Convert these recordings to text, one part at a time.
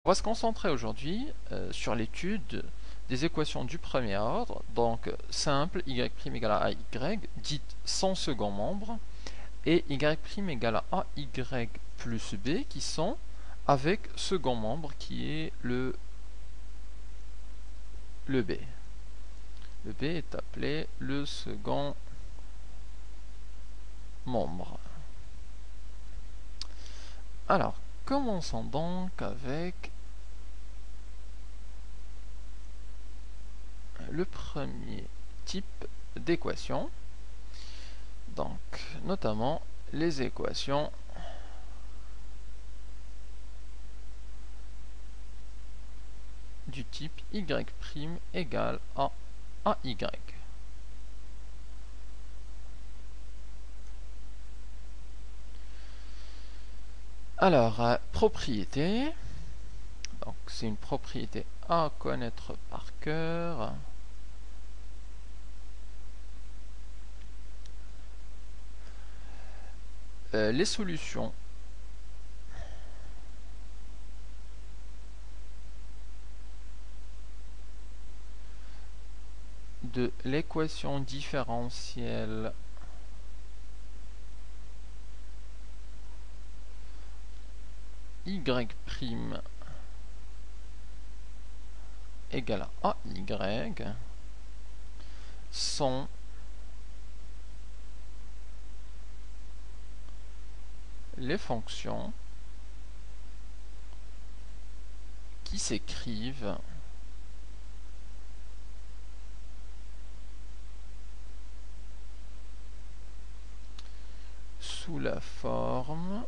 va se concentrer aujourd'hui sur l'étude des équations du premier ordre, donc simple y' égale à ay, dite sans second membre, et y' égale à ay plus b, qui sont avec second membre qui est le b. Le b est appelé le second membre. Alors, commençons donc avec le premier type d'équation, donc notamment les équations du type y' égale à ay. Alors, propriété, donc c'est une propriété à connaître par cœur. Les solutions de l'équation différentielle y' égale à ay sont les fonctions qui s'écrivent sous la forme,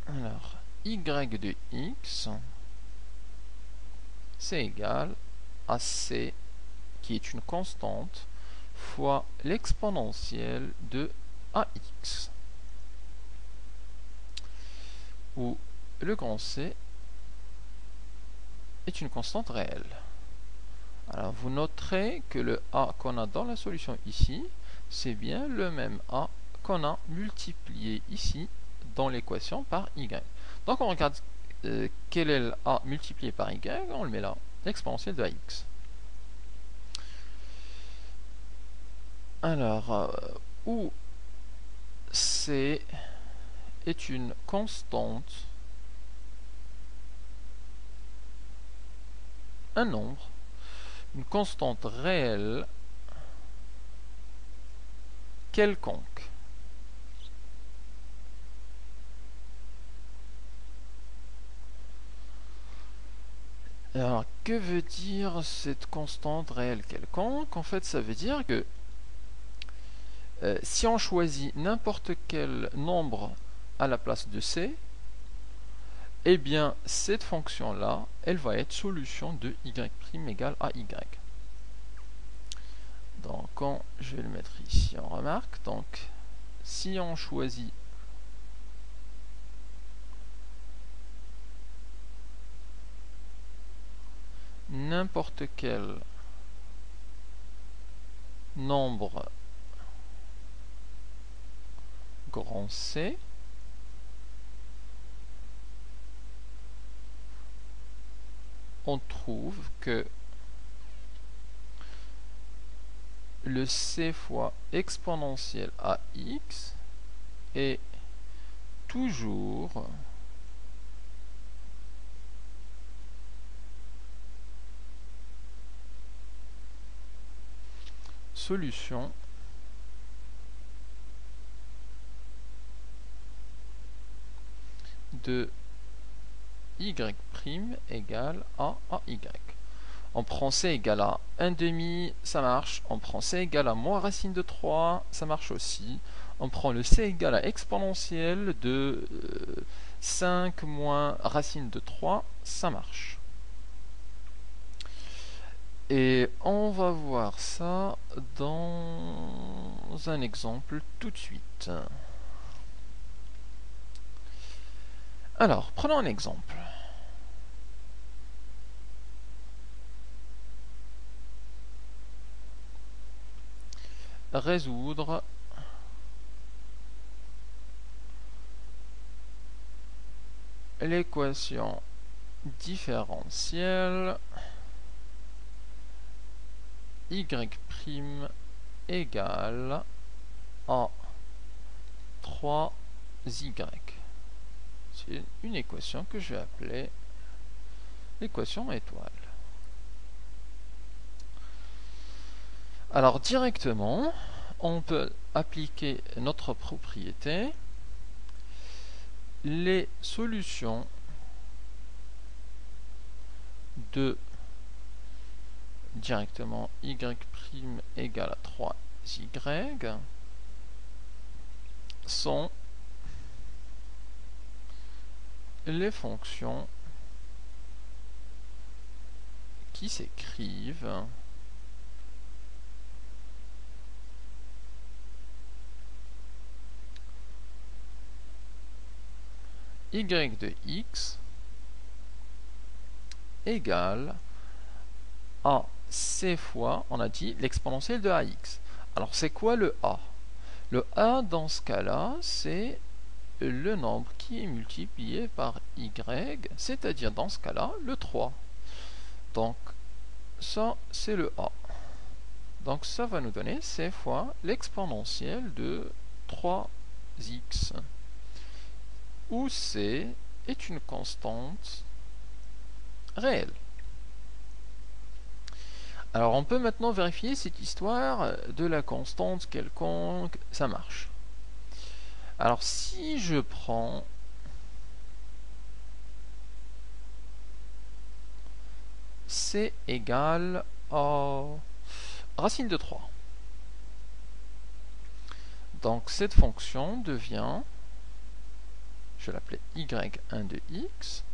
alors y de x, c'est égal à c, qui est une constante, fois l'exponentielle de ax, où le grand C est une constante réelle. Alors vous noterez que le a qu'on a dans la solution ici, c'est bien le même a qu'on a multiplié ici dans l'équation par y. Donc on regarde quel est le a multiplié par y, on le met là, l'exponentielle de ax. Alors, où c est une constante, un nombre, une constante réelle quelconque. Alors, que veut dire cette constante réelle quelconque? En fait, ça veut dire que si on choisit n'importe quel nombre à la place de c, eh bien, cette fonction-là, elle va être solution de y' égale à y. Donc, je vais le mettre ici en remarque. Donc, si on choisit n'importe quel nombre grand C, on trouve que le c fois exponentielle à x est toujours solution de y' égale à ay. On prend c égale à 1 demi, ça marche. On prend c égale à moins racine de 3, ça marche aussi. On prend le c égale à exponentielle de 5 moins racine de 3, ça marche. Et on va voir ça dans un exemple tout de suite. Alors, prenons un exemple. Résoudre l'équation différentiel y' égale à 3y. C'est une équation que je vais appeler l'équation étoile. Alors directement, on peut appliquer notre propriété. Les solutions de directement y' égale à 3y sont les fonctions qui s'écrivent y de x égale à c fois, on a dit, l'exponentielle de ax. Alors c'est quoi le a? Le a dans ce cas-là, c'est le nombre qui est multiplié par y, c'est-à-dire dans ce cas-là, le 3. Donc ça, c'est le a. Donc ça va nous donner c fois l'exponentielle de 3x, où c est une constante réelle. Alors on peut maintenant vérifier cette histoire de la constante quelconque, ça marche. Alors si je prends c égale à racine de 3, donc cette fonction devient, je l'appelais y1 de x,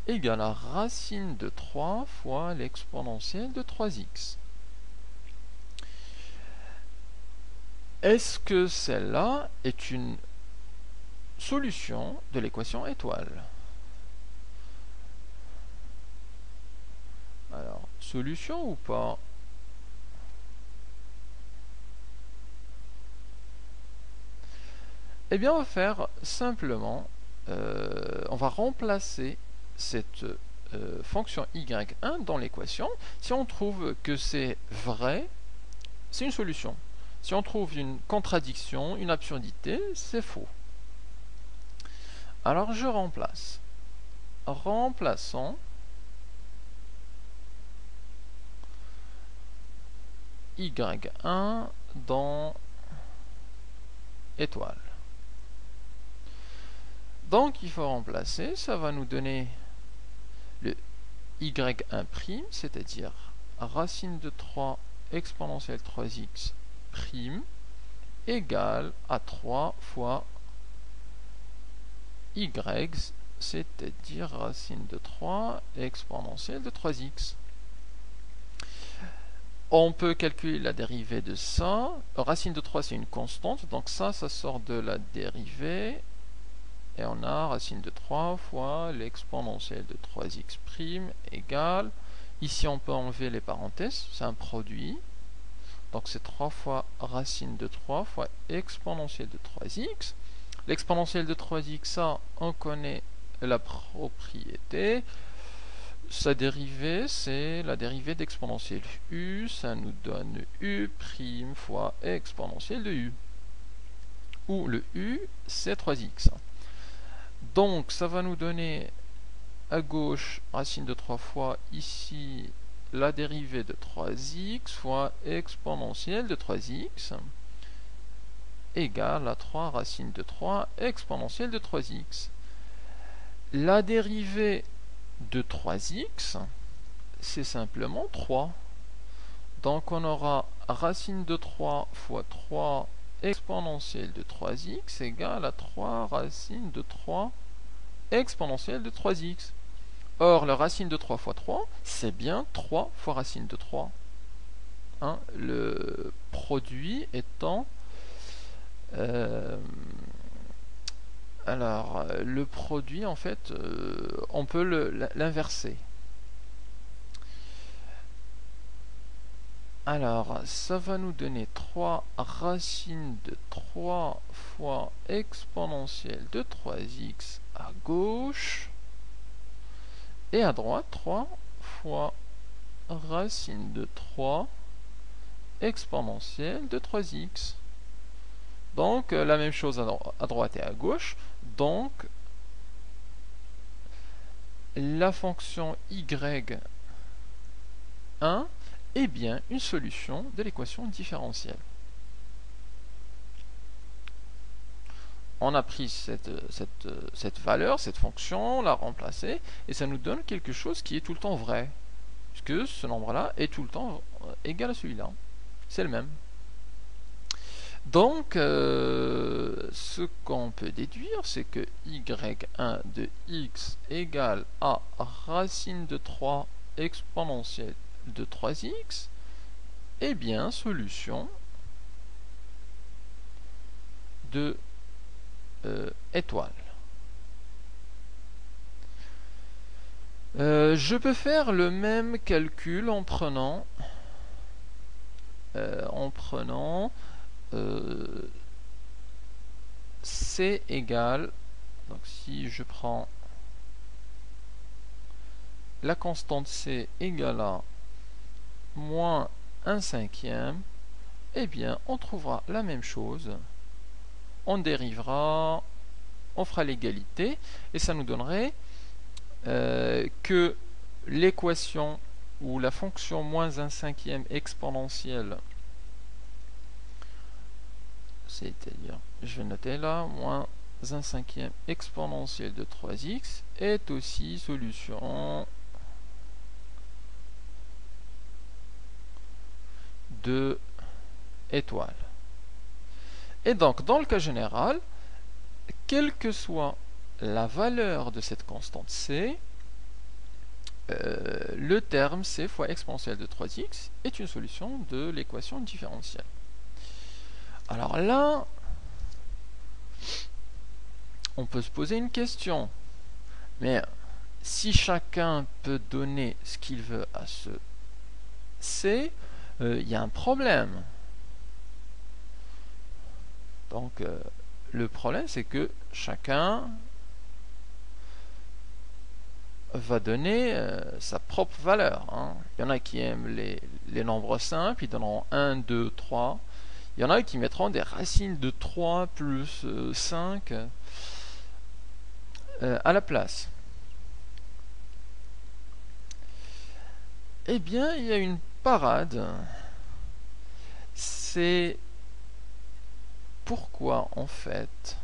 égale à racine de 3 fois l'exponentielle de 3x. Est-ce que celle-là est une solution de l'équation étoile? Alors, solution ou pas? Eh bien, on va faire simplement, on va remplacer cette fonction y1 dans l'équation. Si on trouve que c'est vrai, c'est une solution. Si on trouve une contradiction, une absurdité, c'est faux. Alors je remplace. Remplaçons y1 dans étoile. Donc il faut remplacer, ça va nous donner le y1', c'est-à-dire racine de 3 exponentielle 3x' égale à 3 fois y, c'est-à-dire racine de 3 exponentielle de 3x. On peut calculer la dérivée de ça. Racine de 3, c'est une constante, donc ça sort de la dérivée. Et on a racine de 3 fois l'exponentielle de 3x' égale, ici on peut enlever les parenthèses, c'est un produit. Donc c'est 3 fois racine de 3 fois exponentielle de 3x. L'exponentielle de 3x, ça, on connaît la propriété. Sa dérivée, c'est la dérivée d'exponentielle u, ça nous donne u' fois exponentielle de u, où le u, c'est 3x. Donc, ça va nous donner à gauche racine de 3 fois, ici, la dérivée de 3x fois exponentielle de 3x égale à 3 racine de 3 exponentielle de 3x. La dérivée de 3x, c'est simplement 3. Donc on aura racine de 3 fois 3 exponentielle de 3x égale à 3 racine de 3 exponentielle de 3x. Or, la racine de 3 fois 3, c'est bien 3 fois racine de 3. Hein, le produit étant... alors, le produit, en fait, on peut l'inverser. Alors, ça va nous donner 3 racines de 3 fois exponentielle de 3x à gauche Et à droite, 3 fois racine de 3 exponentielle de 3x. Donc, la même chose à droite et à gauche. Donc, la fonction y1 est bien une solution de l'équation différentielle. On a pris cette valeur, cette fonction, on l'a remplacée, et ça nous donne quelque chose qui est tout le temps vrai, puisque ce nombre-là est tout le temps égal à celui-là. C'est le même. Donc, ce qu'on peut déduire, c'est que y1 de x égale à racine de 3 exponentielle de 3x est bien solution de étoile. Je peux faire le même calcul en prenant C égale, donc si je prends la constante C égale à moins 1/5, eh bien on trouvera la même chose. On dérivera, on fera l'égalité, et ça nous donnerait que l'équation ou la fonction moins 1/5 exponentielle, c'est-à-dire, je vais noter là, moins 1/5 exponentielle de 3x est aussi solution de étoile. Et donc, dans le cas général, quelle que soit la valeur de cette constante c, le terme c fois exponentielle de 3x est une solution de l'équation différentielle. Alors là, on peut se poser une question. Mais si chacun peut donner ce qu'il veut à ce c, il y a un problème. Donc, le problème, c'est que chacun va donner sa propre valeur. Il y en a qui aiment les nombres simples, ils donneront 1, 2, 3. Il y en a qui mettront des racines de 3 plus 5 à la place. Eh bien, il y a une parade. C'est pourquoi, en fait,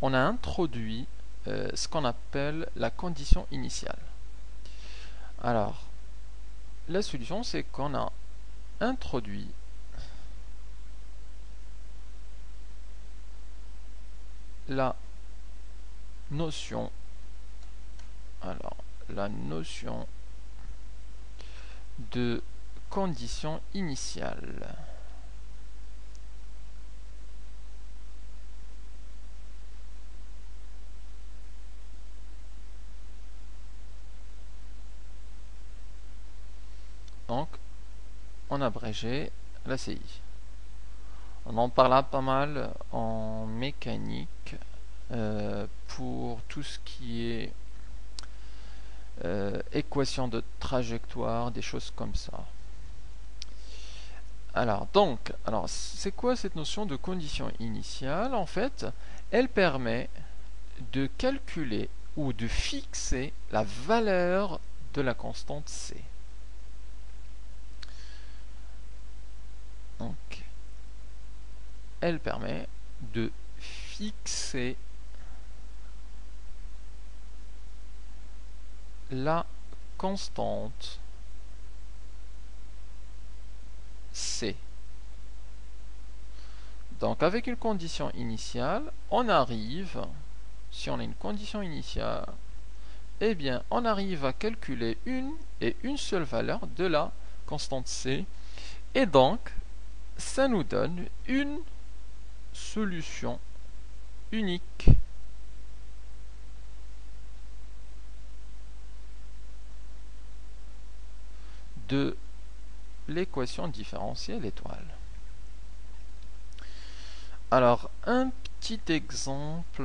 on a introduit ce qu'on appelle la condition initiale. Alors, la solution, c'est qu'on a introduit la notion de condition initiale. Donc, en abrégé, la CI. On en parlera pas mal en mécanique pour tout ce qui est équation de trajectoire, des choses comme ça. Alors, c'est quoi cette notion de condition initiale? En fait, elle permet de calculer ou de fixer la valeur de la constante C. Donc, elle permet de fixer la constante C. Donc, avec une condition initiale, on arrive, si on a une condition initiale, eh bien, on arrive à calculer une et une seule valeur de la constante C. Et donc, ça nous donne une solution unique de l'équation différentielle étoile. Alors, un petit exemple